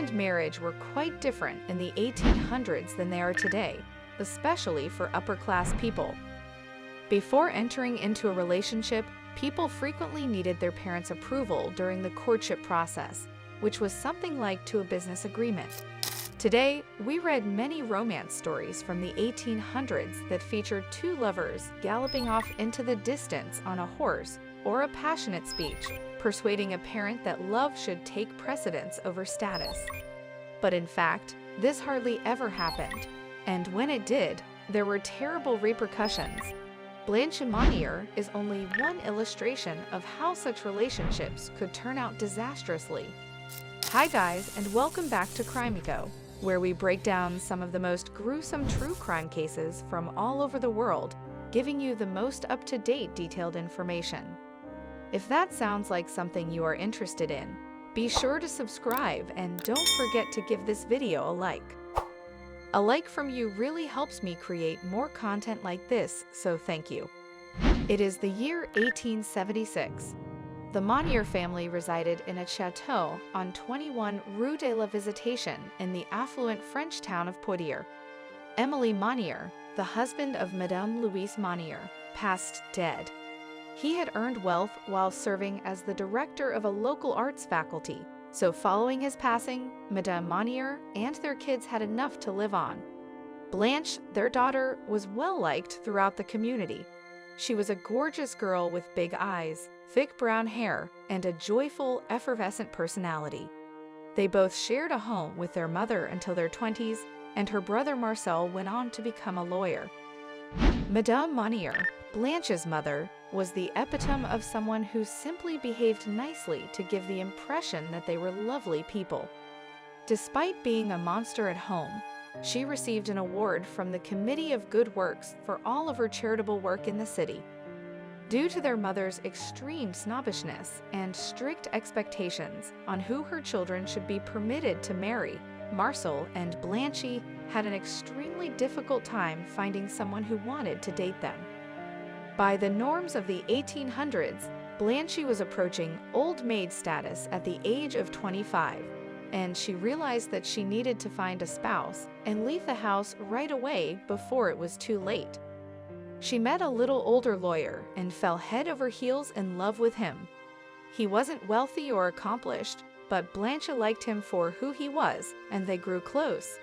and marriage were quite different in the 1800s than they are today, especially for upper-class people. Before entering into a relationship, people frequently needed their parents' approval during the courtship process, which was something like to a business agreement. Today, we read many romance stories from the 1800s that featured two lovers galloping off into the distance on a horse or a passionate speech, persuading a parent that love should take precedence over status. But in fact, this hardly ever happened, and when it did, there were terrible repercussions. Blanche Monnier is only one illustration of how such relationships could turn out disastrously. Hi guys, and welcome back to Crimeco, where we break down some of the most gruesome true crime cases from all over the world, giving you the most up-to-date detailed information. If that sounds like something you are interested in, be sure to subscribe and don't forget to give this video a like. A like from you really helps me create more content like this, so thank you. It is the year 1876. The Monnier family resided in a chateau on 21 Rue de la Visitation in the affluent French town of Poitiers. Émile Monnier, the husband of Madame Louise Monnier, passed dead. He had earned wealth while serving as the director of a local arts faculty, so following his passing, Madame Monnier and their kids had enough to live on. Blanche, their daughter, was well-liked throughout the community. She was a gorgeous girl with big eyes, thick brown hair, and a joyful, effervescent personality. They both shared a home with their mother until their 20s, and her brother Marcel went on to become a lawyer. Madame Monnier, Blanche's mother, was the epitome of someone who simply behaved nicely to give the impression that they were lovely people. Despite being a monster at home, she received an award from the Committee of Good Works for all of her charitable work in the city. Due to their mother's extreme snobbishness and strict expectations on who her children should be permitted to marry, Marcel and Blanche had an extremely difficult time finding someone who wanted to date them. By the norms of the 1800s, Blanche was approaching old maid status at the age of 25, and she realized that she needed to find a spouse and leave the house right away before it was too late. She met a little older lawyer and fell head over heels in love with him. He wasn't wealthy or accomplished, but Blanche liked him for who he was, and they grew close.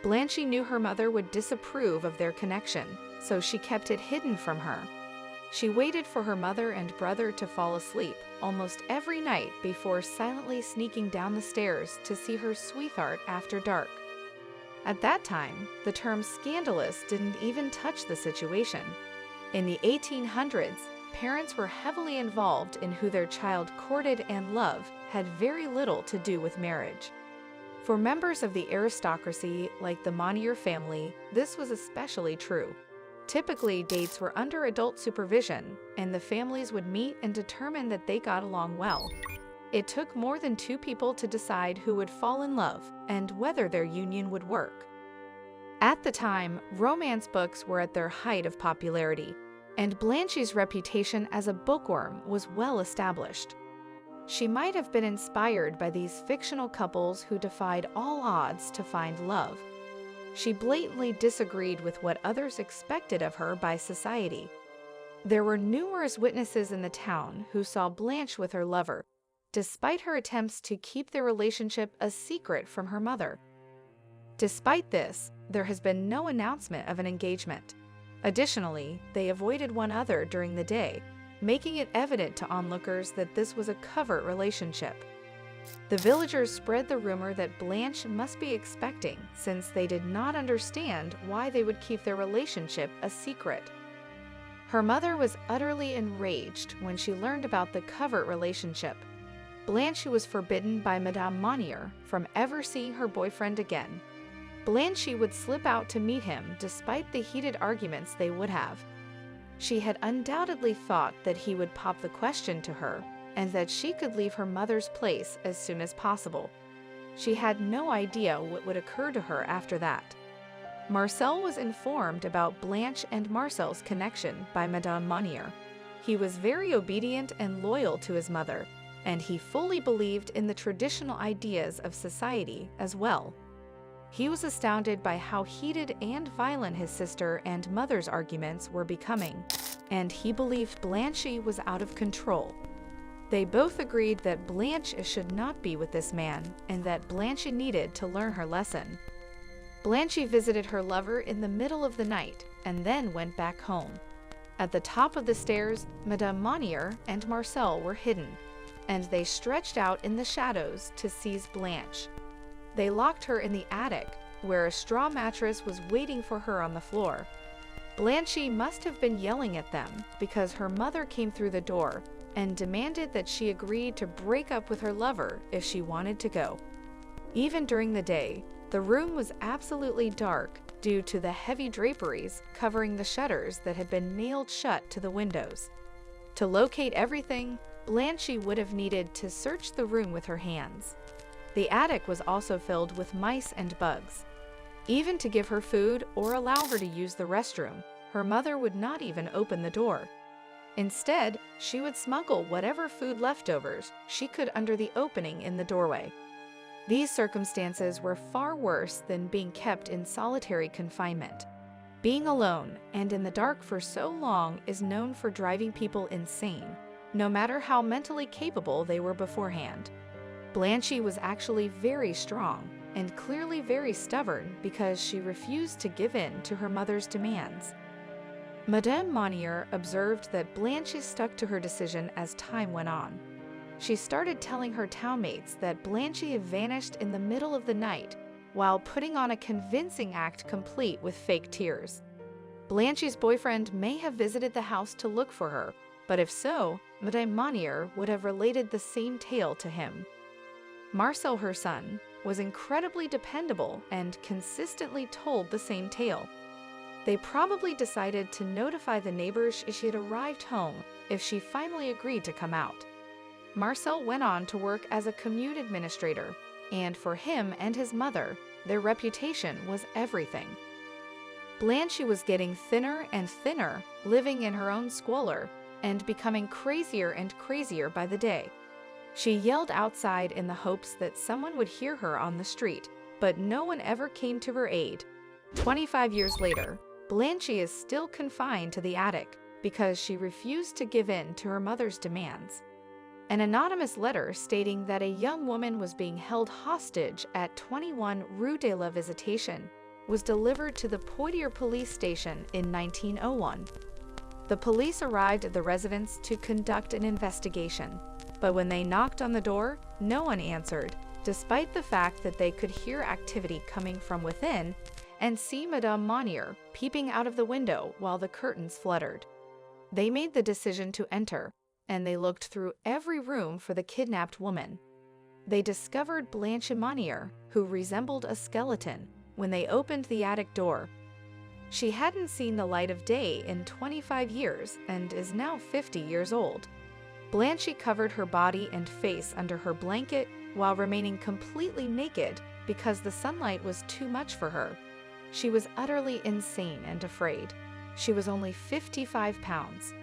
Blanche knew her mother would disapprove of their connection, so she kept it hidden from her. She waited for her mother and brother to fall asleep almost every night before silently sneaking down the stairs to see her sweetheart after dark. At that time, the term scandalous didn't even touch the situation. In the 1800s, parents were heavily involved in who their child courted, and love had very little to do with marriage. For members of the aristocracy, like the Monnier family, this was especially true. Typically, dates were under adult supervision, and the families would meet and determine that they got along well. It took more than two people to decide who would fall in love and whether their union would work. At the time, romance books were at their height of popularity, and Blanche's reputation as a bookworm was well established. She might have been inspired by these fictional couples who defied all odds to find love. She blatantly disagreed with what others expected of her by society. There were numerous witnesses in the town who saw Blanche with her lover, despite her attempts to keep their relationship a secret from her mother. Despite this, there has been no announcement of an engagement. Additionally, they avoided one another during the day, making it evident to onlookers that this was a covert relationship. The villagers spread the rumor that Blanche must be expecting, since they did not understand why they would keep their relationship a secret. Her mother was utterly enraged when she learned about the covert relationship. Blanche was forbidden by Madame Monnier from ever seeing her boyfriend again. Blanche would slip out to meet him despite the heated arguments they would have. She had undoubtedly thought that he would pop the question to her, and that she could leave her mother's place as soon as possible. She had no idea what would occur to her after that. Marcel was informed about Blanche and Marcel's connection by Madame Monnier. He was very obedient and loyal to his mother, and he fully believed in the traditional ideas of society as well. He was astounded by how heated and violent his sister and mother's arguments were becoming, and he believed Blanche was out of control. They both agreed that Blanche should not be with this man and that Blanche needed to learn her lesson. Blanche visited her lover in the middle of the night and then went back home. At the top of the stairs, Madame Monnier and Marcel were hidden, and they stretched out in the shadows to seize Blanche. They locked her in the attic, where a straw mattress was waiting for her on the floor. Blanche must have been yelling at them because her mother came through the door and demanded that she agreed to break up with her lover if she wanted to go. Even during the day, the room was absolutely dark due to the heavy draperies covering the shutters that had been nailed shut to the windows. To locate everything, Blanche would have needed to search the room with her hands. The attic was also filled with mice and bugs. Even to give her food or allow her to use the restroom, her mother would not even open the door. Instead, she would smuggle whatever food leftovers she could under the opening in the doorway. These circumstances were far worse than being kept in solitary confinement. Being alone and in the dark for so long is known for driving people insane, no matter how mentally capable they were beforehand. Blanche was actually very strong and clearly very stubborn because she refused to give in to her mother's demands. Madame Monnier observed that Blanche stuck to her decision as time went on. She started telling her townmates that Blanche had vanished in the middle of the night while putting on a convincing act complete with fake tears. Blanche's boyfriend may have visited the house to look for her, but if so, Madame Monnier would have related the same tale to him. Marcel, her son, was incredibly dependable and consistently told the same tale. They probably decided to notify the neighbors she had arrived home if she finally agreed to come out. Marcel went on to work as a commune administrator, and for him and his mother, their reputation was everything. Blanche was getting thinner and thinner, living in her own squalor, and becoming crazier and crazier by the day. She yelled outside in the hopes that someone would hear her on the street, but no one ever came to her aid. 25 years later, Blanche is still confined to the attic because she refused to give in to her mother's demands. An anonymous letter stating that a young woman was being held hostage at 21 Rue de la Visitation was delivered to the Poitiers police station in 1901. The police arrived at the residence to conduct an investigation, but when they knocked on the door, no one answered, despite the fact that they could hear activity coming from within and see Madame Monnier peeping out of the window while the curtains fluttered. They made the decision to enter, and they looked through every room for the kidnapped woman. They discovered Blanche Monnier, who resembled a skeleton, when they opened the attic door. She hadn't seen the light of day in 25 years and is now 50 years old. Blanche covered her body and face under her blanket while remaining completely naked because the sunlight was too much for her. She was utterly insane and afraid. She was only 55 pounds.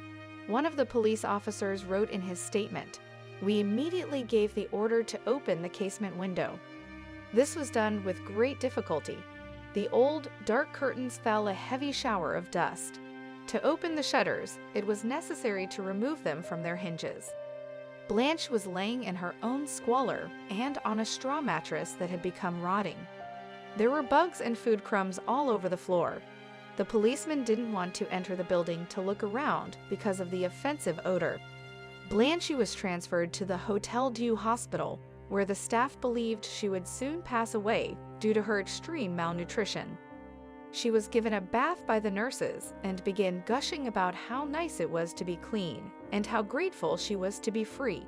One of the police officers wrote in his statement, "We immediately gave the order to open the casement window. This was done with great difficulty. The old, dark curtains fell a heavy shower of dust. To open the shutters, it was necessary to remove them from their hinges." Blanche was laying in her own squalor and on a straw mattress that had become rotting. There were bugs and food crumbs all over the floor. The policeman didn't want to enter the building to look around because of the offensive odor. Blanche was transferred to the Hotel Dieu hospital, where the staff believed she would soon pass away due to her extreme malnutrition. She was given a bath by the nurses and began gushing about how nice it was to be clean and how grateful she was to be free.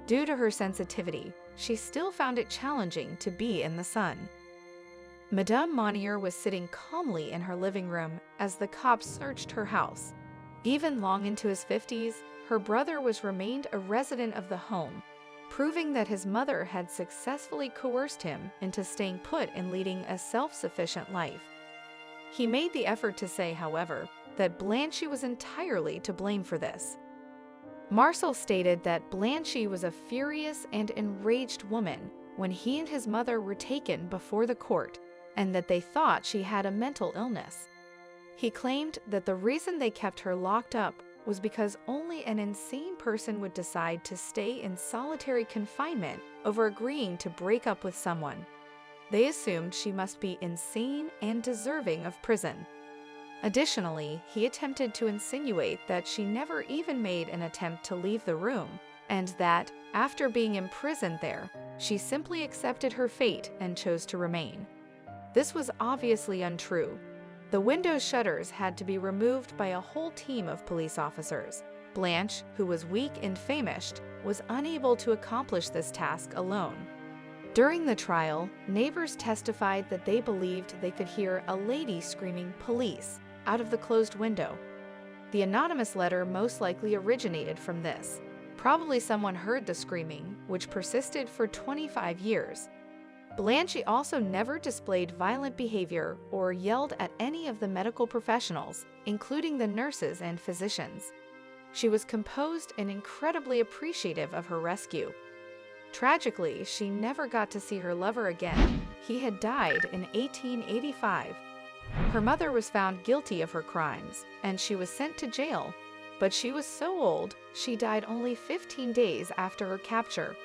Due to her sensitivity, she still found it challenging to be in the sun. Madame Monnier was sitting calmly in her living room as the cops searched her house. Even long into his 50s, her brother remained a resident of the home, proving that his mother had successfully coerced him into staying put and leading a self-sufficient life. He made the effort to say, however, that Blanche was entirely to blame for this. Marcel stated that Blanche was a furious and enraged woman when he and his mother were taken before the court, and that they thought she had a mental illness. He claimed that the reason they kept her locked up was because only an insane person would decide to stay in solitary confinement over agreeing to break up with someone. They assumed she must be insane and deserving of prison. Additionally, he attempted to insinuate that she never even made an attempt to leave the room, and that, after being imprisoned there, she simply accepted her fate and chose to remain. This was obviously untrue. The window shutters had to be removed by a whole team of police officers. Blanche, who was weak and famished, was unable to accomplish this task alone. During the trial, neighbors testified that they believed they could hear a lady screaming "police" out of the closed window. The anonymous letter most likely originated from this. Probably someone heard the screaming, which persisted for 25 years. Blanche also never displayed violent behavior or yelled at any of the medical professionals, including the nurses and physicians. She was composed and incredibly appreciative of her rescue. Tragically, she never got to see her lover again. He had died in 1885. Her mother was found guilty of her crimes, and she was sent to jail, but she was so old, she died only 15 days after her capture.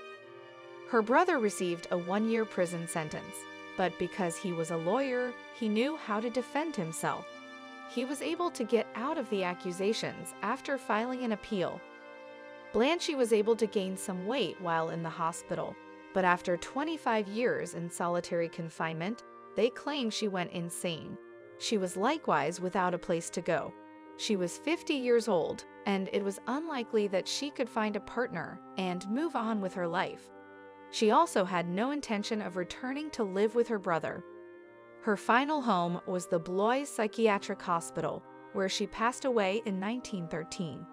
Her brother received a 1-year prison sentence, but because he was a lawyer, he knew how to defend himself. He was able to get out of the accusations after filing an appeal. Blanche was able to gain some weight while in the hospital, but after 25 years in solitary confinement, they claimed she went insane. She was likewise without a place to go. She was 50 years old, and it was unlikely that she could find a partner and move on with her life. She also had no intention of returning to live with her brother. Her final home was the Blois Psychiatric Hospital, where she passed away in 1913.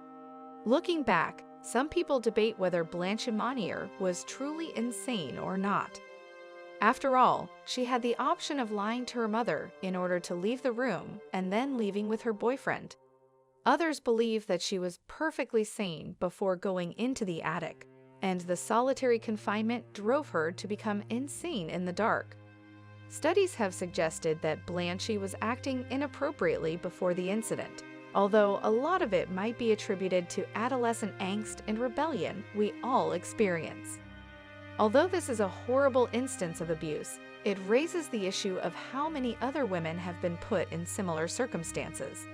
Looking back, some people debate whether Blanche Monnier was truly insane or not. After all, she had the option of lying to her mother in order to leave the room and then leaving with her boyfriend. Others believe that she was perfectly sane before going into the attic, and the solitary confinement drove her to become insane in the dark. Studies have suggested that Blanche was acting inappropriately before the incident, although a lot of it might be attributed to adolescent angst and rebellion we all experience. Although this is a horrible instance of abuse, it raises the issue of how many other women have been put in similar circumstances.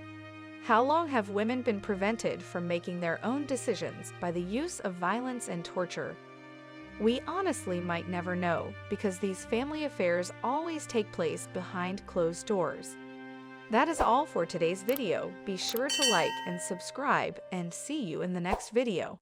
How long have women been prevented from making their own decisions by the use of violence and torture? We honestly might never know, because these family affairs always take place behind closed doors. That is all for today's video. Be sure to like and subscribe, and see you in the next video.